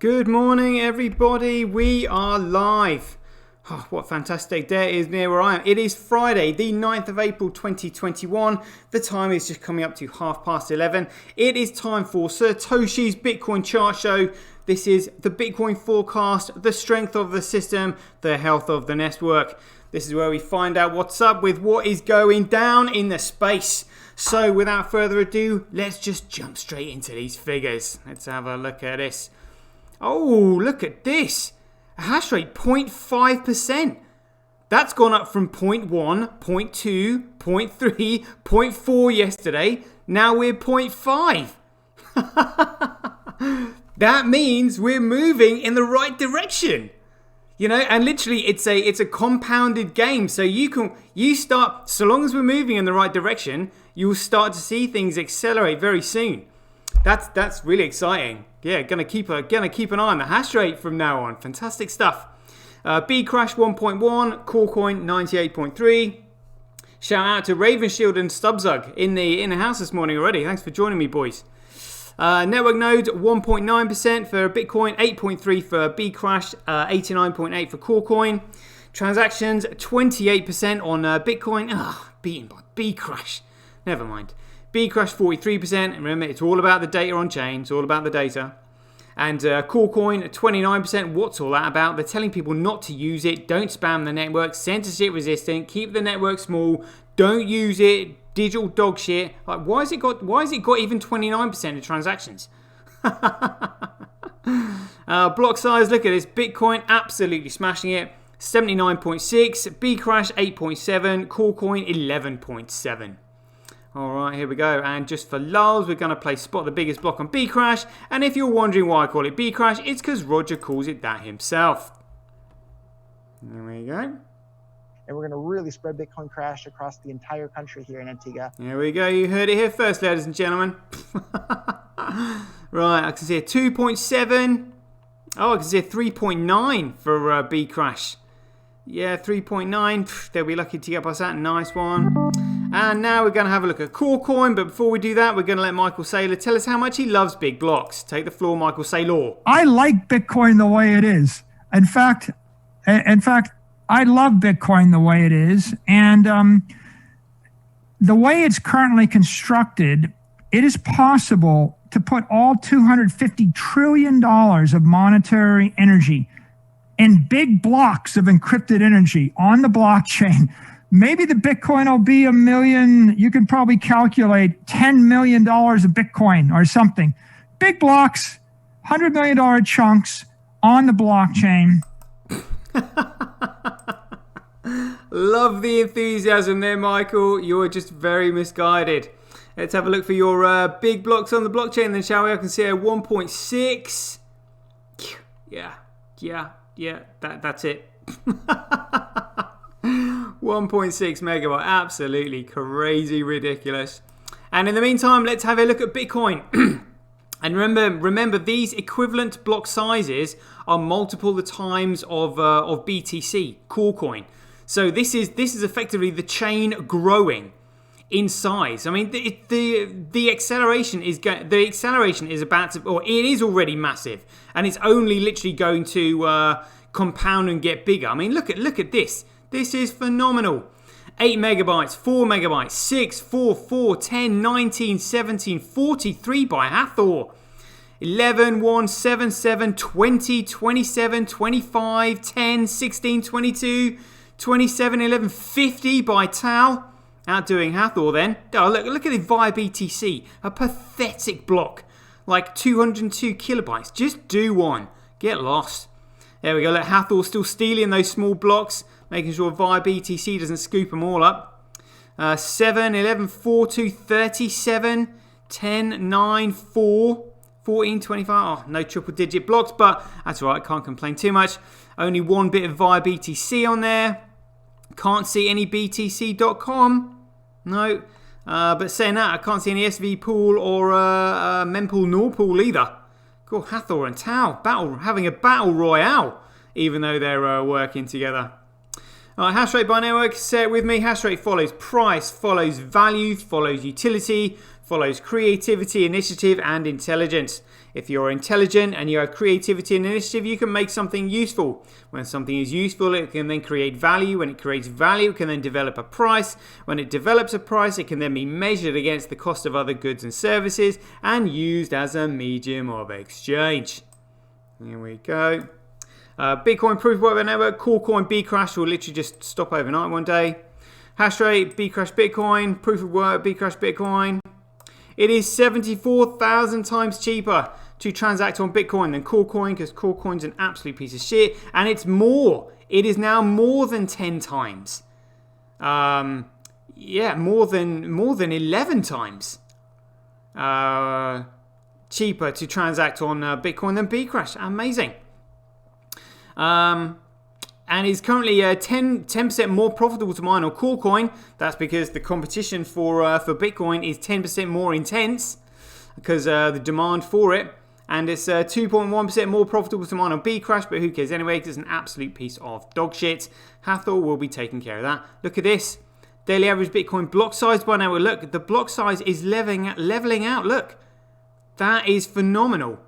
Good morning, everybody. We are live. Oh, what a fantastic day it is near where I am. It is Friday, the 9th of April 2021. The time is just coming up to 11:30. It is time for SirToshi's Bitcoin chart show. This is the Bitcoin forecast, the strength of the system, the health of the network. This is where we find out what's up with what is going down in the space. So without further ado, let's just jump straight into these figures. Let's have a look at this. Oh, look at this. A hash rate 0.5%. That's gone up from 0.1, 0.2, 0.3, 0.4 yesterday. Now we're 0.5. That means we're moving in the right direction. You know, and literally it's a compounded game. So you start, so long as we're moving in the right direction, you'll start to see things accelerate very soon. That's really exciting. Yeah, gonna keep an eye on the hash rate from now on. Fantastic stuff. Bcrash 1.1, Corecoin 98.3. Shout out to Ravenshield and Stubzug in the house this morning already. Thanks for joining me, boys. Network node 1.9% for Bitcoin, 8.3 for Bcrash, 89.8 for Corecoin. Transactions 28% on Bitcoin. Beaten by Bcrash. Never mind. Bcrash 43%. Remember, it's all about the data on chain. It's all about the data. And Corecoin 29%. What's all that about? They're telling people not to use it. Don't spam the network. Censorship resistant. Keep the network small. Don't use it. Digital dog shit. Like, why has it got even 29% of transactions? Block size. Look at this. Bitcoin absolutely smashing it. 79.6. Bcrash 8.7. Corecoin 11.7. Alright, here we go, and just for lulz, we're going to play Spot the Biggest Block on Bcrash, and if you're wondering why I call it Bcrash, it's because Roger calls it that himself. There we go. And we're going to really spread Bitcoin crash across the entire country here in Antigua. There we go, you heard it here first, ladies and gentlemen. Right, I can see a 2.7. Oh, I can see a 3.9 for Bcrash. Yeah, 3.9. They'll be lucky to get past that. Nice one. And now we're going to have a look at Corecoin, but before we do that, we're going to let Michael Saylor tell us how much he loves big blocks. Take the floor, Michael Saylor. I like Bitcoin the way it is. In fact, I love Bitcoin the way it is. And the way it's currently constructed, it is possible to put all $250 trillion of monetary energy in big blocks of encrypted energy on the blockchain. Maybe the Bitcoin will be $1 million. You can probably calculate $10 million of Bitcoin or something. Big blocks, $100 million chunks on the blockchain. Love the enthusiasm there, Michael. You're just very misguided. Let's have a look for your big blocks on the blockchain then, shall we? I can see a 1.6. Yeah, that's it. 1.6 megabyte, absolutely crazy ridiculous. And in the meantime, let's have a look at Bitcoin. And remember, these equivalent block sizes are multiple the times of BTC, Corecoin. So this is effectively the chain growing in size. I mean, the acceleration is about to, or it is already massive, and it's only literally going to compound and get bigger. I mean, look at this. This is phenomenal. 8 megabytes, 4 megabytes, 6, 4, 4, 10, 19, 17, 43 by Hathor. 11, 1, 7, 7, 20, 27, 25, 10, 16, 22, 27, 11, 50 by Tal. Outdoing Hathor then. Oh, look at it via BTC. A pathetic block. Like 202 kilobytes. Just do one. Get lost. There we go. Look, Hathor still stealing those small blocks. Making sure via BTC doesn't scoop them all up. 7, 11, 4, 2, 37, 10, 9, 4, 14, 25. Oh, no triple digit blocks, but that's all right. Can't complain too much. Only one bit of via BTC on there. Can't see any BTC.com. No. But saying that, I can't see any SV pool or mempool nor pool either. Cool, Hathor and Tau having a battle royale, even though they're working together. Alright, hash rate by network, say it with me. Hash rate follows price, follows value, follows utility, follows creativity, initiative, and intelligence. If you're intelligent and you have creativity and initiative, you can make something useful. When something is useful, it can then create value. When it creates value, it can then develop a price. When it develops a price, it can then be measured against the cost of other goods and services and used as a medium of exchange. Here we go. Bitcoin proof of work network. Corecoin Bcrash will literally just stop overnight one day. Hash rate Bcrash Bitcoin. Proof of work Bcrash Bitcoin. It is 74,000 times cheaper to transact on Bitcoin than Corecoin, because Corecoin's an absolute piece of shit, and it's more. It is now more than 10 times. More than 11 times cheaper to transact on Bitcoin than Bcrash. Amazing. And is currently 10% more profitable to mine on Corecoin. That's because the competition for Bitcoin is 10% more intense, because the demand for it. And it's 2.1% more profitable to mine on Bcrash, but who cares anyway, because it's an absolute piece of dog shit. Hathor will be taking care of that. Look at this. Daily average Bitcoin block size by now. Look, the block size is leveling out. Look. That is phenomenal.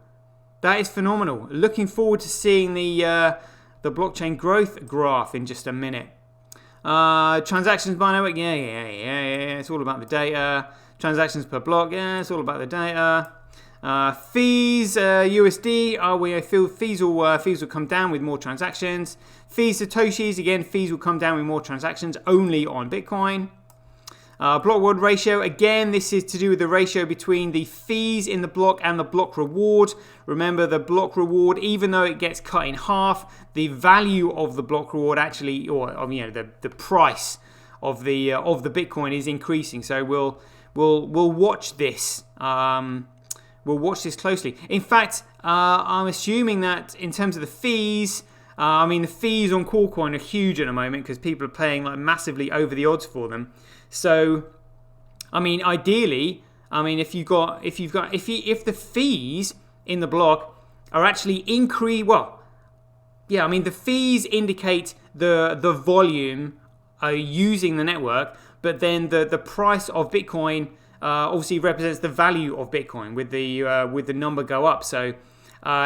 That is phenomenal. Looking forward to seeing the blockchain growth graph in just a minute. Transactions by network, yeah. It's all about the data. Transactions per block, yeah, it's all about the data. Fees, USD, we feel fees will come down with more transactions. Fees SirToshi's, again, fees will come down with more transactions only on Bitcoin. Block reward ratio, again, this is to do with the ratio between the fees in the block and the block reward. Remember, the block reward, even though it gets cut in half, the value of the block reward actually, or the price of the Bitcoin is increasing. So we'll watch this. We'll watch this closely. In fact, I'm assuming that in terms of the fees, the fees on Corecoin are huge at the moment because people are paying like massively over the odds for them. So, ideally, if the fees in the block are actually the fees indicate the volume using the network, but then the price of Bitcoin obviously represents the value of Bitcoin with the number go up. So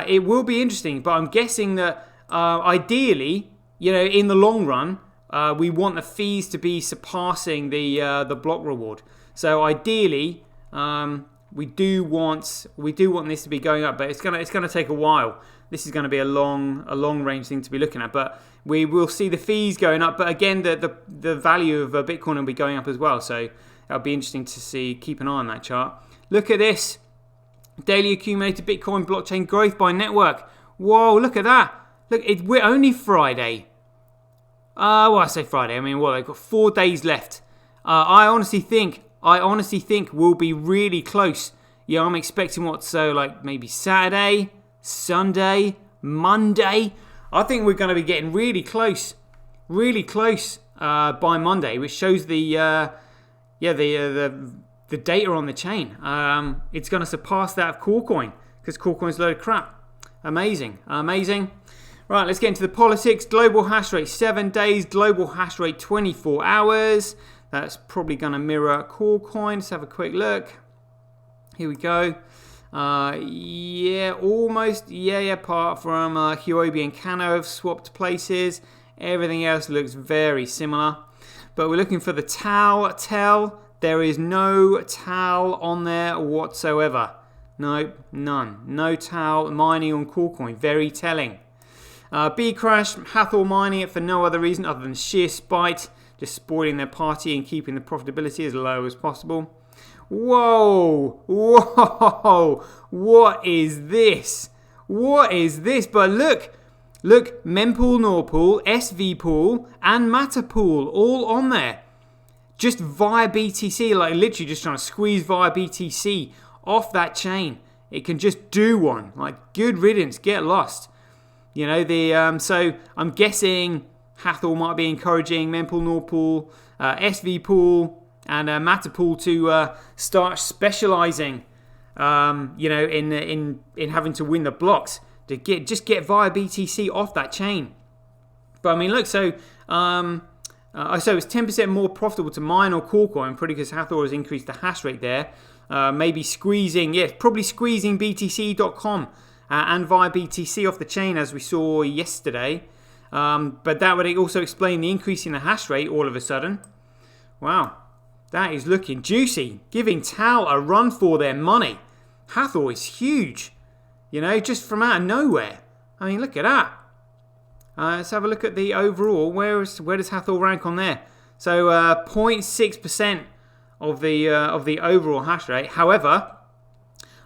it will be interesting, but I'm guessing that ideally, in the long run, we want the fees to be surpassing the block reward. So ideally, we do want this to be going up, but it's gonna take a while. This is going to be a long range thing to be looking at, but we will see the fees going up. But again, the value of Bitcoin will be going up as well. So that'll be interesting to see. Keep an eye on that chart. Look at this. Daily accumulated Bitcoin blockchain growth by network. Whoa, look at that. Look, we're only Friday. I say Friday. They've got 4 days left. I honestly think we'll be really close. Yeah, I'm expecting maybe Saturday, Sunday, Monday. I think we're going to be getting really close by Monday, which shows the data on the chain. It's going to surpass that of Corecoin because Corecoin's a load of crap. Amazing. Right, let's get into the politics. Global hash rate 7 days. Global hash rate 24 hours. That's probably going to mirror Corecoin. Let's have a quick look. Here we go. Almost. Apart from Huobi and Kano have swapped places. Everything else looks very similar. But we're looking for the TAL. There is no TAL on there whatsoever. Nope, none. No TAL mining on Corecoin. Very telling. Bcrash, Hathor mining it for no other reason other than sheer spite. Just spoiling their party and keeping the profitability as low as possible. Whoa! What is this? But look, mempool, norpool, SV pool, and matter pool all on there. Just via BTC, literally just trying to squeeze via BTC off that chain. It can just do one. Good riddance, get lost. So I'm guessing Hathor might be encouraging mempool, norpool, SV pool, and matter pool to start specializing, in having to win the blocks to get via BTC off that chain. But look, so it's 10% more profitable to mine or Corecoin, pretty because Hathor has increased the hash rate there. maybe squeezing, probably squeezing BTC.com and via BTC off the chain as we saw yesterday. But that would also explain the increase in the hash rate all of a sudden. Wow, that is looking juicy. Giving Tau a run for their money. Hathor is huge, you know, just from out of nowhere. I mean, look at that. Let's have a look at the overall. Where does Hathor rank on there? So 0.6% of the overall hash rate. However,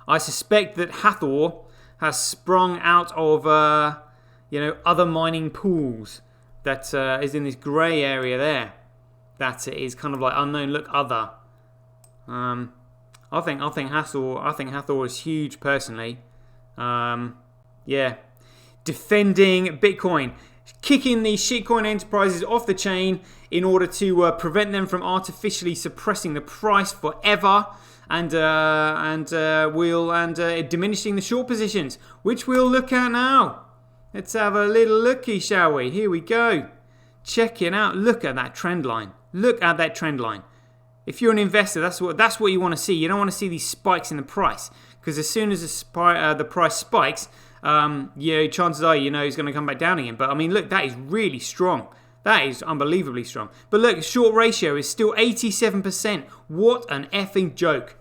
I suspect that Hathor has sprung out of other mining pools that is in this grey area there. That is kind of like unknown. Look, other. I think Hathor is huge personally. Defending Bitcoin, kicking these shitcoin enterprises off the chain in order to prevent them from artificially suppressing the price forever, and diminishing the short positions, which we'll look at now. Let's have a little looky, shall we? Here we go. Check it out. Look at that trend line. Look at that trend line. If you're an investor, that's what you want to see. You don't want to see these spikes in the price, because as soon as the price spikes, chances are it's going to come back down again. But I mean, look, that is really strong. That is unbelievably strong. But look, short ratio is still 87%. What an effing joke.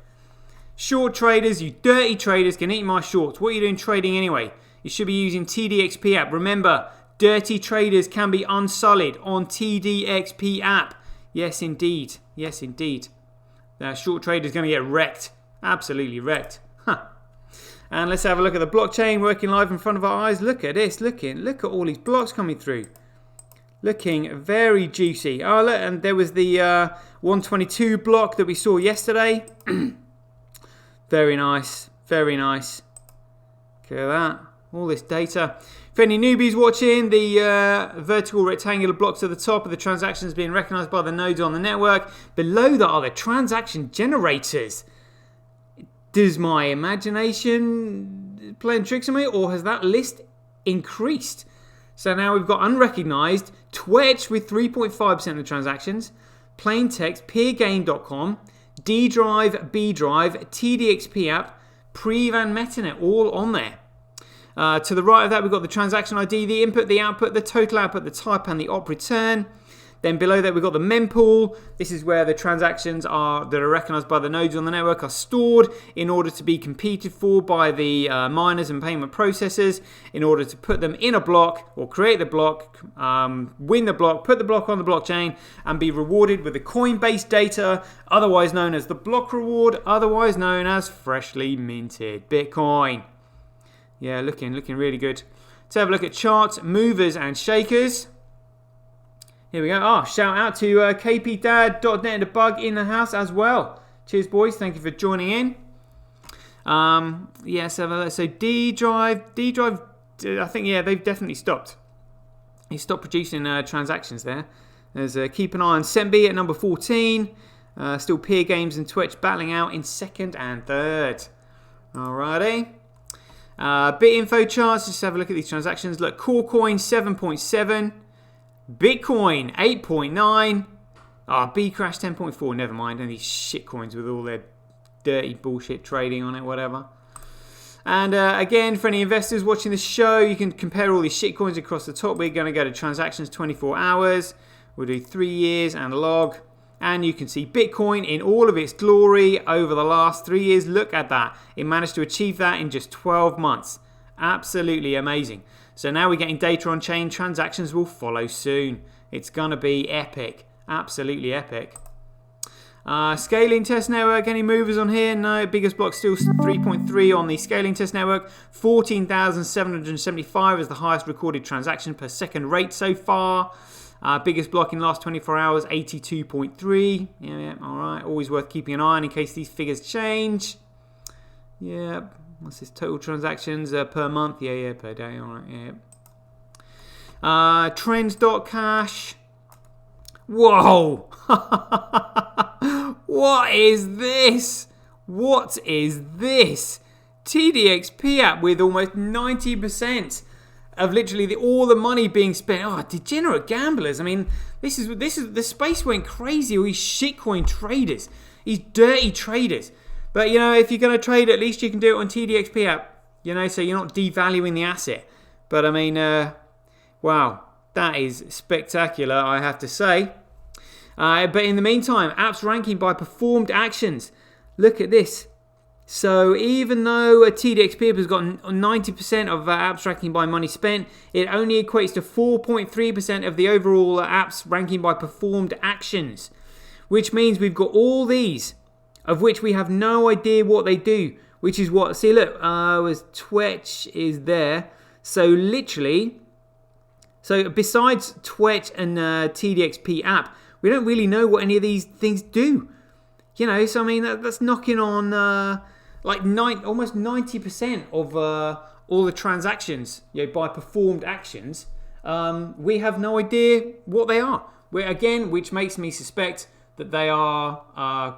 Short traders, you dirty traders, can eat my shorts. What are you doing trading anyway? You should be using TDXP app. Remember, dirty traders can be unsullied on TDXP app. Yes, indeed. Yes, indeed. Short traders going to get wrecked. Absolutely wrecked. Huh. And let's have a look at the blockchain working live in front of our eyes. Look at this. Look at all these blocks coming through. Looking very juicy. Oh, look, and there was the 122 block that we saw yesterday. Very nice. Very nice. Look at that. All this data. For any newbies watching, the vertical rectangular blocks at the top of the transactions being recognized by the nodes on the network. Below that are the transaction generators. Does my imagination playing tricks on me, or has that list increased? So now we've got unrecognized, Twitch with 3.5% of the transactions, plain text, peergame.com, D Drive, B Drive, TDXP app, Prev and Metanet, all on there. To the right of that, we've got the transaction ID, the input, the output, the total output, the type, and the op return. Then below that, we've got the mempool. This is where the transactions that are recognized by the nodes on the network are stored in order to be competed for by the miners and payment processors in order to put them in a block or create the block, win the block, put the block on the blockchain, and be rewarded with the coin-based data, otherwise known as the block reward, otherwise known as freshly minted Bitcoin. Yeah, looking really good. Let's have a look at charts, movers, and shakers. Here we go. Oh, shout out to kpdad.net and a bug in the house as well. Cheers, boys. Thank you for joining in. So D Drive, I think, they've definitely stopped. They stopped producing transactions there. There's keep an eye on Sembi at number 14. Still Peer Games and Twitch battling out in second and third. Alrighty. Bit info charts. Just have a look at these transactions. Look, Corecoin 7.7. Bitcoin 8.9. Bcrash 10.4. Never mind. And these shit coins with all their dirty bullshit trading on it, whatever. And again, for any investors watching the show, you can compare all these shit coins across the top. We're going to go to transactions 24 hours. We'll do 3 years and log. And you can see Bitcoin in all of its glory over the last 3 years. Look at that. It managed to achieve that in just 12 months. Absolutely amazing. So now we're getting data on chain. Transactions will follow soon. It's going to be epic. Absolutely epic. Scaling test network. Any movers on here? No. Biggest block still 3.3 on the scaling test network. 14,775 is the highest recorded transaction per second rate so far. Biggest block in the last 24 hours, 82.3. Yeah, all right. Always worth keeping an eye on in case these figures change. Yeah. What's this? Total transactions per month? Yeah, per day. All right, yeah. Trends.cash. Whoa! What is this? What is this? TDXP app with almost 90% of literally all the money being spent. Degenerate gamblers. I mean, this is the space went crazy. All these shitcoin traders, these dirty traders. But, you know, if you're going to trade, at least you can do it on TDXP app. You know, so you're not devaluing the asset. But, I mean, wow, that is spectacular, I have to say. But in the meantime, apps ranking by performed actions. Look at this. So even though a TDXP app has got 90% of apps ranking by money spent, it only equates to 4.3% of the overall apps ranking by performed actions. Which means we've got all these, of which we have no idea what they do. Which is what, see look, Twitch is there. So literally, besides Twitch and TDXP app, we don't really know what any of these things do. You know, so I mean, that's knocking on almost 90% of all the transactions, you know, by performed actions. We have no idea what they are. Which makes me suspect that they are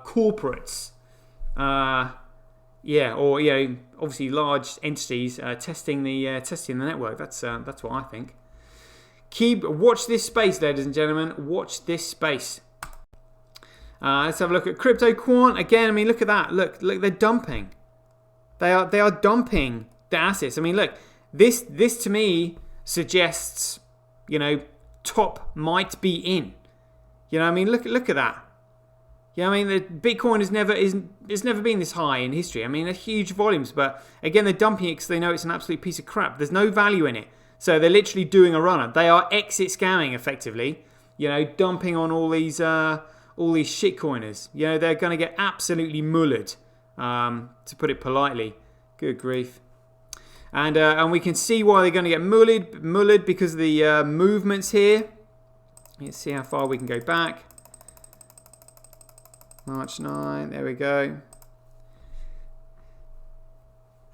corporates. Or you know, obviously large entities testing the network. That's what I think. Watch this space, ladies and gentlemen. Watch this space. Let's have a look at Crypto Quant again. I mean, look at that. Look, they're dumping. They are dumping the assets. I mean, look, this to me suggests, you know, top might be in. You know, I mean, look at that. Yeah, I mean, the Bitcoin has never been this high in history. I mean, they're huge volumes, but again, they're dumping it because they know it's an absolute piece of crap. There's no value in it, so they're literally doing a runner. They are exit scamming effectively. You know, dumping on all these shitcoiners. You know, they're going to get absolutely mullered, to put it politely. Good grief. And we can see why they're going to get mullered because of the movements here. Let's see how far we can go back. March 9, there we go.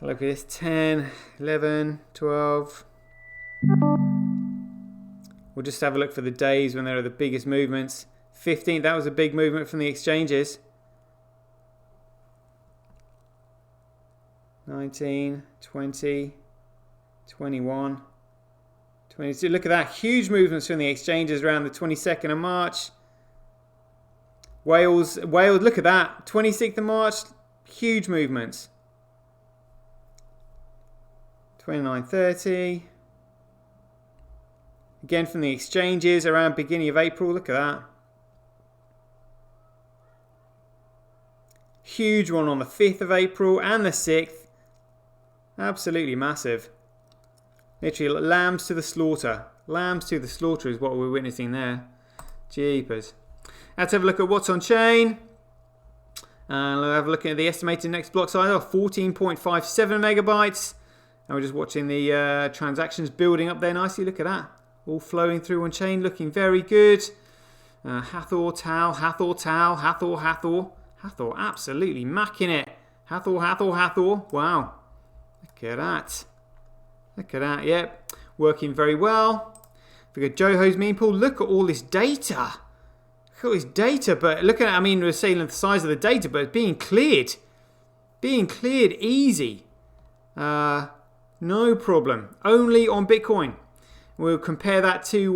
Look at this, 10, 11, 12. We'll just have a look for the days when there are the biggest movements. 15, that was a big movement from the exchanges. 19, 20, 21, 22. Look at that, huge movements from the exchanges around the 22nd of March. Wales, look at that. 26th of March, huge movements. 29.30. Again from the exchanges around beginning of April, look at that. Huge one on the 5th of April and the 6th. Absolutely massive. Literally lambs to the slaughter. Lambs to the slaughter is what we're witnessing there. Jeepers. Let's have a look at what's on chain. And we'll have a look at the estimated next block size of 14.57 megabytes. And we're just watching the transactions building up there nicely. Look at that. All flowing through on chain, looking very good. Hathor, Tal. Hathor, absolutely macking it. Hathor. Wow. Look at that. Yep. Working very well. If we go Joho's meme pool, look at all this data. Look at all this data, but look at it. I mean, we're saying the size of the data, but it's being cleared. Easy. No problem. Only on Bitcoin. We'll compare that to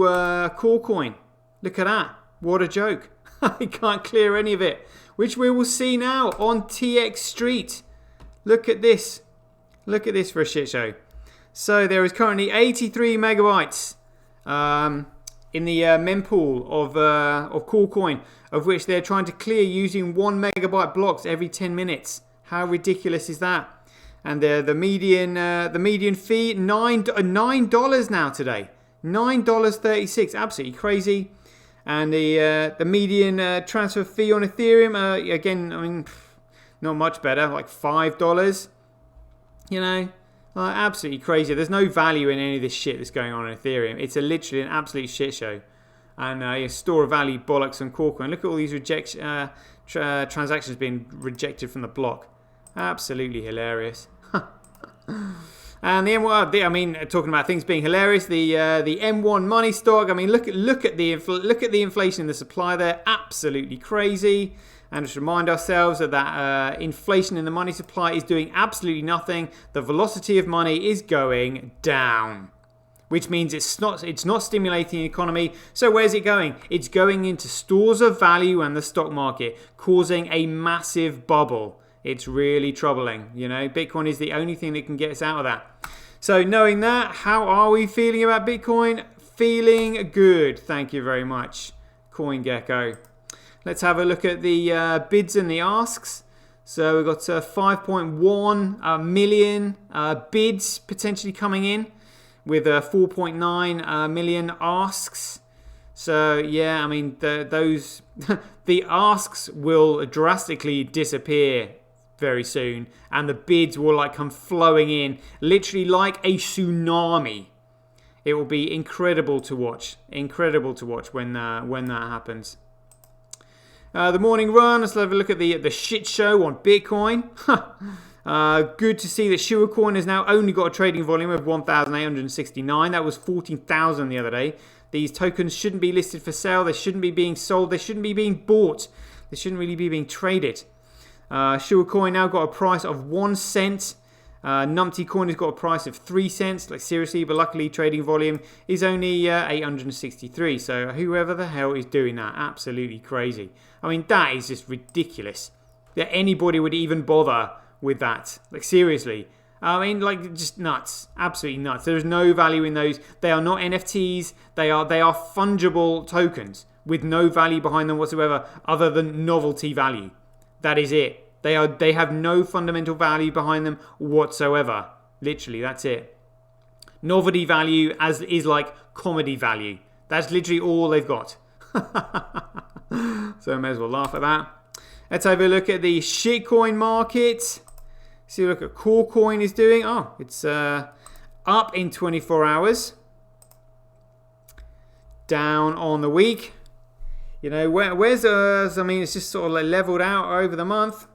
Corecoin. Look at that. What a joke. I can't clear any of it. Which we will see now on TX Street. Look at this. Look at this for a shit show. So there is currently 83 megabytes in the mempool of Corecoin, of which they're trying to clear using 1 megabyte blocks every 10 minutes. How ridiculous is that? And the median fee $9 now today. $9.36, absolutely crazy. And the median transfer fee on Ethereum, again, I mean, not much better, like $5. You know, absolutely crazy. There's no value in any of this shit that's going on in Ethereum. It's literally an absolute shit show. And store of value bollocks on Corecoin. Look at all these transactions being rejected from the block. Absolutely hilarious. And the M1, I mean, talking about things being hilarious, the M1 money stock. I mean, look at the inflation in the supply there. Absolutely crazy. And just remind ourselves that inflation in the money supply is doing absolutely nothing. The velocity of money is going down, which means it's not stimulating the economy. So where's it going? It's going into stores of value and the stock market, causing a massive bubble. It's really troubling. You know, Bitcoin is the only thing that can get us out of that. So knowing that, how are we feeling about Bitcoin? Feeling good. Thank you very much, CoinGecko. Let's have a look at the bids and the asks. So we've got 5.1 million bids potentially coming in, with 4.9 million asks. So yeah, I mean those the asks will drastically disappear very soon, and the bids will like come flowing in, literally like a tsunami. It will be incredible to watch. Incredible to watch when that happens. The morning run. Let's have a look at the shit show on Bitcoin. Good to see that Corecoin has now only got a trading volume of 1,869. That was 14,000 the other day. These tokens shouldn't be listed for sale. They shouldn't be being sold. They shouldn't be being bought. They shouldn't really be being traded. Corecoin now got a price of 1 cent. Numpty Coin has got a price of 3 cents. Like seriously, but luckily trading volume is only 863. So whoever the hell is doing that, absolutely crazy. I mean, that is just ridiculous that anybody would even bother with that. Like seriously, I mean, like just nuts, absolutely nuts. There's no value in those. They are not NFTs. They are fungible tokens with no value behind them whatsoever, other than novelty value. That is it. They have no fundamental value behind them whatsoever. Literally, that's it. Novelty value is like comedy value. That's literally all they've got. So I may as well laugh at that. Let's have a look at the shitcoin market. See what Corecoin is doing. Oh, it's up in 24 hours. Down on the week. You know, where's I mean, it's just sort of like leveled out over the month.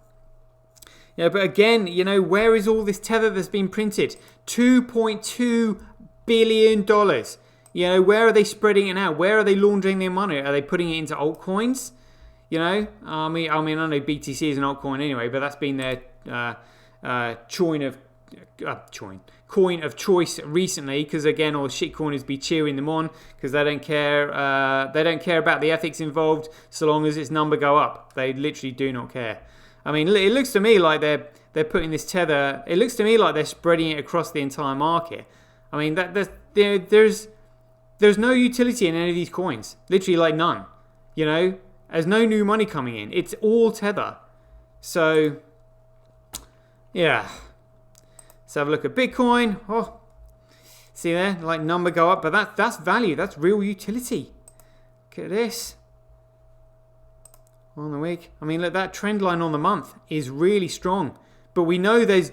Yeah, but again, you know, where is all this tether that's been printed? $2.2 billion. You know, where are they spreading it out? Where are they laundering their money? Are they putting it into altcoins? You know, I mean, I know BTC is an altcoin anyway, but that's been their coin of choice recently, because again, all shitcoiners be cheering them on because they don't care. They don't care about the ethics involved, so long as its number go up. They literally do not care. I mean, it looks to me like they're putting this tether. It looks to me like they're spreading it across the entire market. I mean, there's no utility in any of these coins. Literally, like none. You know, there's no new money coming in. It's all tether. So, yeah. Let's have a look at Bitcoin. Oh, see there, like number go up, but that's value. That's real utility. Look at this. On the week, I mean, look, that trend line on the month is really strong, but we know that's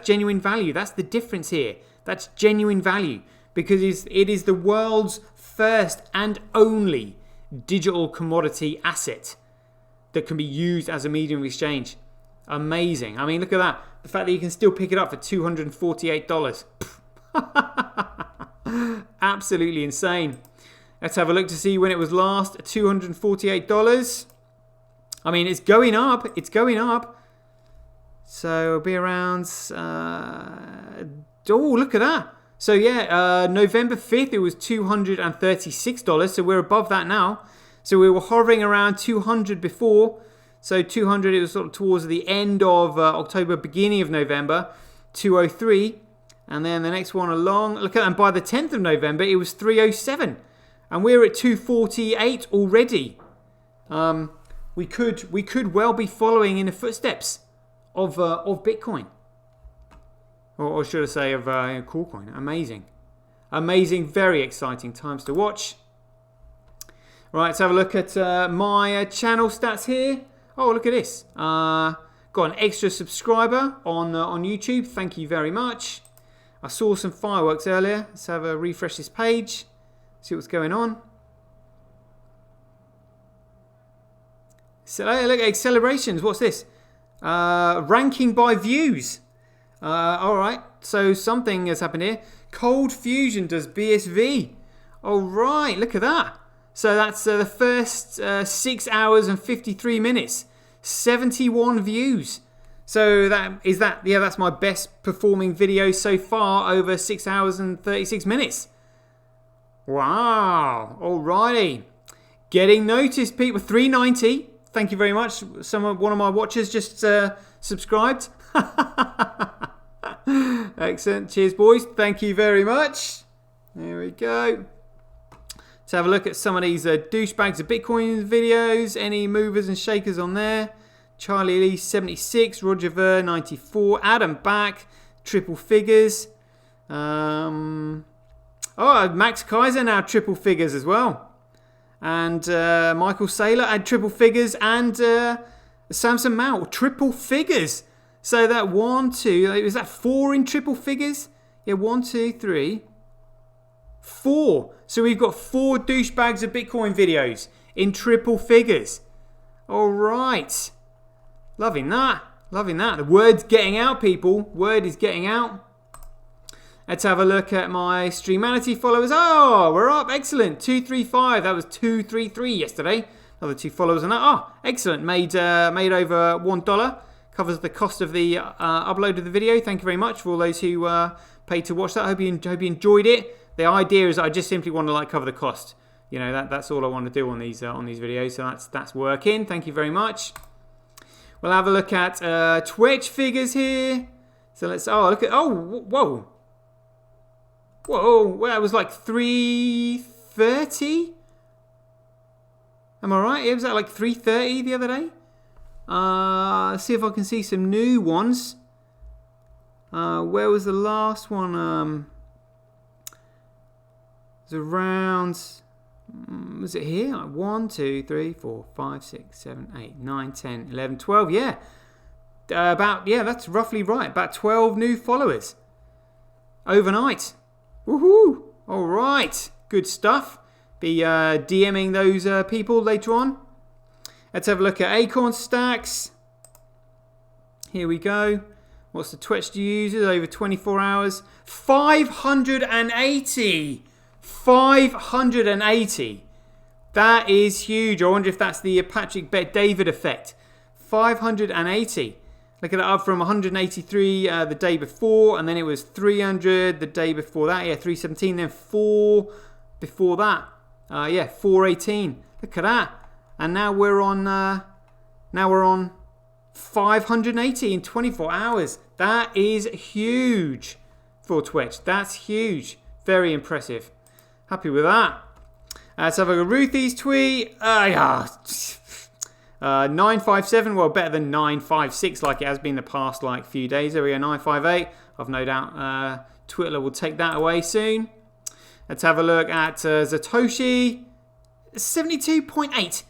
genuine value. That's the difference here. That's genuine value because it is the world's first and only digital commodity asset that can be used as a medium of exchange. Amazing. I mean, look at that. The fact that you can still pick it up for $248. Absolutely insane. Let's have a look to see when it was last $248. I mean, it's going up. It's going up. So it'll be around... oh, look at that. So yeah, November 5th, it was $236. So we're above that now. So we were hovering around 200 before. So 200, it was sort of towards the end of October, beginning of November, 203. And then the next one along, look at that, and by the 10th of November, it was 307. And we're at 248 already. We could well be following in the footsteps of Bitcoin. Or should I say of Corecoin. Amazing. Amazing, very exciting times to watch. Right, let's have a look at my channel stats here. Oh, look at this. Got an extra subscriber on YouTube. Thank you very much. I saw some fireworks earlier. Let's have a refresh this page. See what's going on. So look, accelerations. What's this? Ranking by views. All right. So something has happened here. Cold Fusion does BSV. All right. Look at that. So that's the first 6 hours and 53 minutes. 71 views. So that's my best performing video so far over 6 hours and 36 minutes. Wow. Alrighty. Getting noticed, people. 390. Thank you very much. One of my watchers just subscribed. Excellent. Cheers, boys. Thank you very much. There we go. Let's have a look at some of these douchebags of Bitcoin videos. Any movers and shakers on there? Charlie Lee 76, Roger Ver 94, Adam Back, triple figures. Max Kaiser now triple figures as well. And Michael Saylor had triple figures, and Samson Mao triple figures. So that 1, 2, was that 4 in triple figures? Yeah, 1, 2, 3, 4. So we've got 4 douchebags of Bitcoin videos in triple figures. All right. Loving that. Loving that. The word's getting out, people. Word is getting out. Let's have a look at my Streamanity followers. Oh, we're up. Excellent. 235. That was 233 yesterday. Another 2 followers on that. Oh, excellent. Made over $1. Covers the cost of the upload of the video. Thank you very much for all those who paid to watch that. Hope you enjoyed it. The idea is I just simply want to cover the cost. You know, that's all I want to do on these videos. So that's working. Thank you very much. We'll have a look at Twitch figures here. So let's look at whoa, well, that was like 330. Am I right? It was at like 330 the other day. Let's see if I can see some new ones. Where was the last one? It was around. Was it here? 1, 2, 3, 4, 5, 6, 7, 8, 9, 10, 11, 12. Yeah. That's roughly right. About 12 new followers overnight. Woohoo! All right. Good stuff. Be DMing those people later on. Let's have a look at Acorn Stacks. Here we go. What's the Twitch users over 24 hours? 580. 580. That is huge. I wonder if that's the Patrick Bet David effect. 580. Look at that, up from 183 the day before, and then it was 300 the day before that. Yeah, 317. Then 4 before that. 418. Look at that. And now we're on 580 in 24 hours. That is huge for Twitch. That's huge. Very impressive. Happy with that. Let's have a Ruthie's tweet. 957, well, better than 956 like it has been the past few days. There we go, 958. I've no doubt Twitter will take that away soon. Let's have a look at Satoshi. 72.8.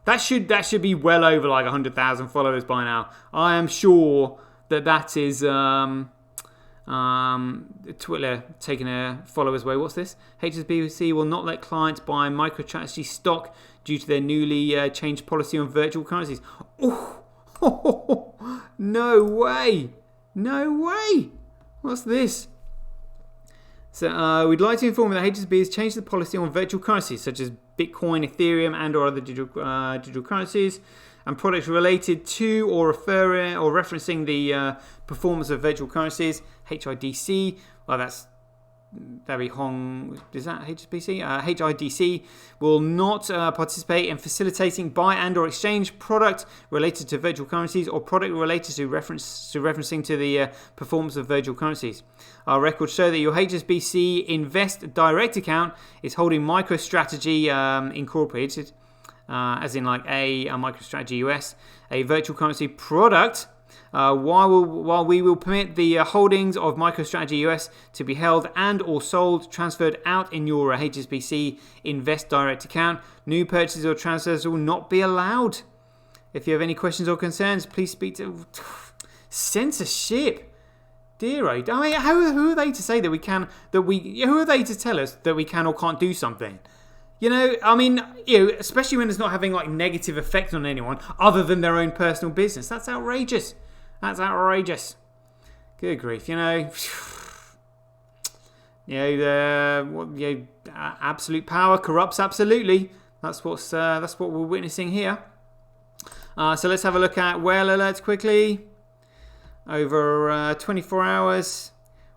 That should be well over 100,000 followers by now. I am sure that is Twitter taking a followers away. What's this? HSBC will not let clients buy MicroStrategy stock due to their newly changed policy on virtual currencies. Oh, no way. No way. What's this? So we'd like to inform you that HSBC has changed the policy on virtual currencies such as Bitcoin, Ethereum, and or other digital currencies and products related to or referring or referencing the performance of virtual currencies. HIDC, well, that's very Hong. Is that HSBC? HIDC will not participate in facilitating buy and or exchange product related to virtual currencies or product related to referencing to the performance of virtual currencies. Our records show that your HSBC Invest Direct account is holding MicroStrategy Incorporated, as in a MicroStrategy US, a virtual currency product. While we will permit the holdings of MicroStrategy US to be held and or sold, transferred out in your HSBC Invest Direct account, new purchases or transfers will not be allowed. If you have any questions or concerns, please speak to censorship. Dear, I mean, who are they to say that we can? Who are they to tell us that we can or can't do something? Especially when it's not having negative effect on anyone other than their own personal business. That's outrageous. That's outrageous. Good grief, absolute power corrupts absolutely. That's what we're witnessing here. So let's have a look at whale alerts quickly. Over 24 hours.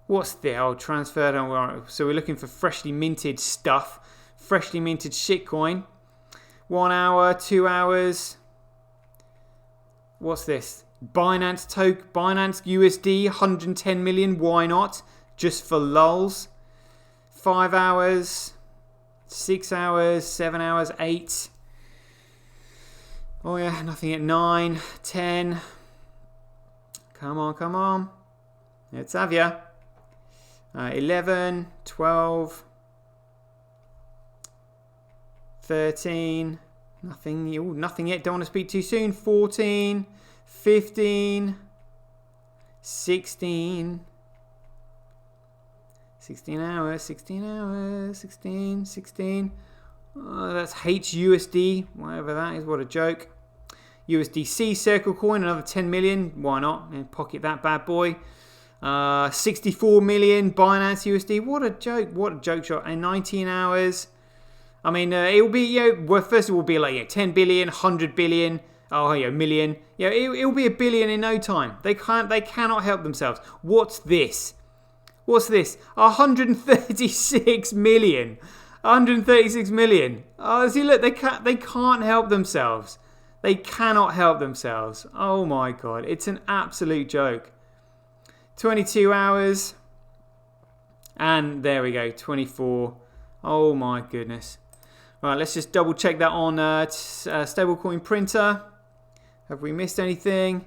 What's the transfer? So we're looking for freshly minted stuff. Freshly minted shitcoin. 1 hour, 2 hours. What's this? Binance USD, 110 million. Why not? Just for lulz. 5 hours, 6 hours, 7 hours, 8. Oh yeah, nothing at 9, 10. Come on, come on. Let's have ya. 11, 12, 13. Nothing. Ooh, nothing yet. Don't want to speak too soon. 14, 15, 16. 16 hours, 16 hours, 16. Oh, that's HUSD, whatever that is, what a joke. USDC, Corecoin, another 10 million. Why not? Pocket that bad boy. 64 million, Binance USD. What a joke shot. And 19 hours. I mean, it will be, well, first it will be like 10 billion, 100 billion, million. It will be a billion in no time. They cannot help themselves. What's this? 136 million. 136 million. Oh, see, look, they can't help themselves. They cannot help themselves. Oh my God, it's an absolute joke. 22 hours. And there we go, 24. Oh my goodness. Right, let's just double check that on stablecoin printer. Have we missed anything?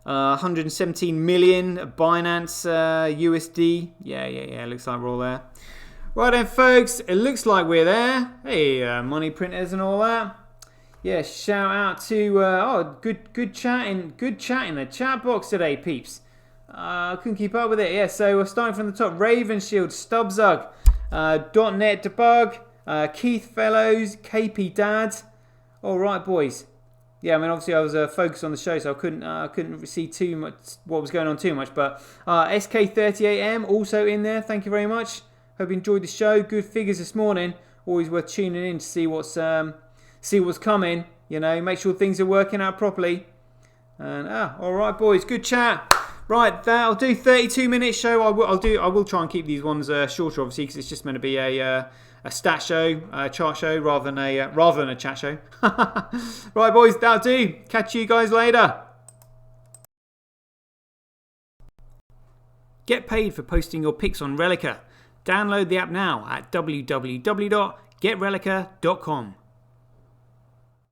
117 million Binance USD. Yeah, looks like we're all there. Right then, folks, it looks like we're there. Hey, money printers and all that. Yeah, shout out to good chat in the chat box today, peeps. Couldn't keep up with it. Yeah, so we're starting from the top. Ravenshield, Stubbsug, .NET Debug, Keith Fellows, KP Dad. All right, boys. Yeah, I mean, obviously I was focused on the show, so I couldn't see too much what was going on too much. But SK38M also in there. Thank you very much. Hope you enjoyed the show. Good figures this morning. Always worth tuning in to see what's coming. Make sure things are working out properly. And all right, boys. Good chat. Right, that'll do. 32-minute show. I will try and keep these ones shorter, obviously, because it's just meant to be a stat show, a chart show, rather than a chat show. Right, boys, that'll do. Catch you guys later. Get paid for posting your pics on Relica. Download the app now at www.getrelica.com.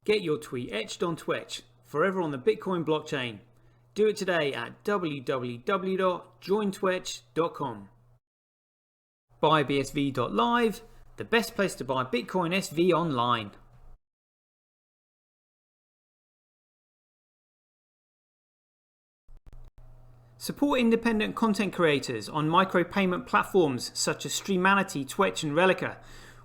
Get your tweet etched on Twitch, forever on the Bitcoin blockchain. Do it today at www.jointwitch.com. BuyBSV.live, the best place to buy Bitcoin SV online. Support independent content creators on micropayment platforms such as Streamanity, Twitch and Relica.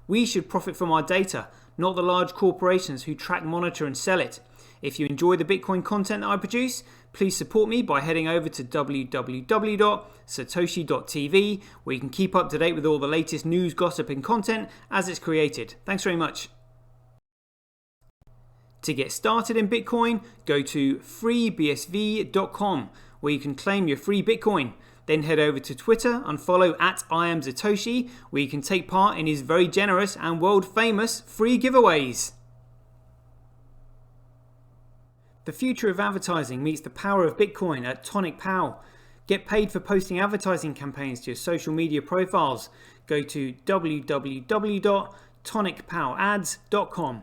We should profit from our data, not the large corporations who track, monitor and sell it. If you enjoy the Bitcoin content that I produce, please support me by heading over to www.sirtoshi.tv, where you can keep up to date with all the latest news, gossip and content as it's created. Thanks very much. To get started in Bitcoin, go to freebsv.com, where you can claim your free Bitcoin. Then head over to Twitter and follow @IamSirToshi, where you can take part in his very generous and world famous free giveaways. The future of advertising meets the power of Bitcoin at Tonic Pow. Get paid for posting advertising campaigns to your social media profiles. Go to www.tonicpowads.com.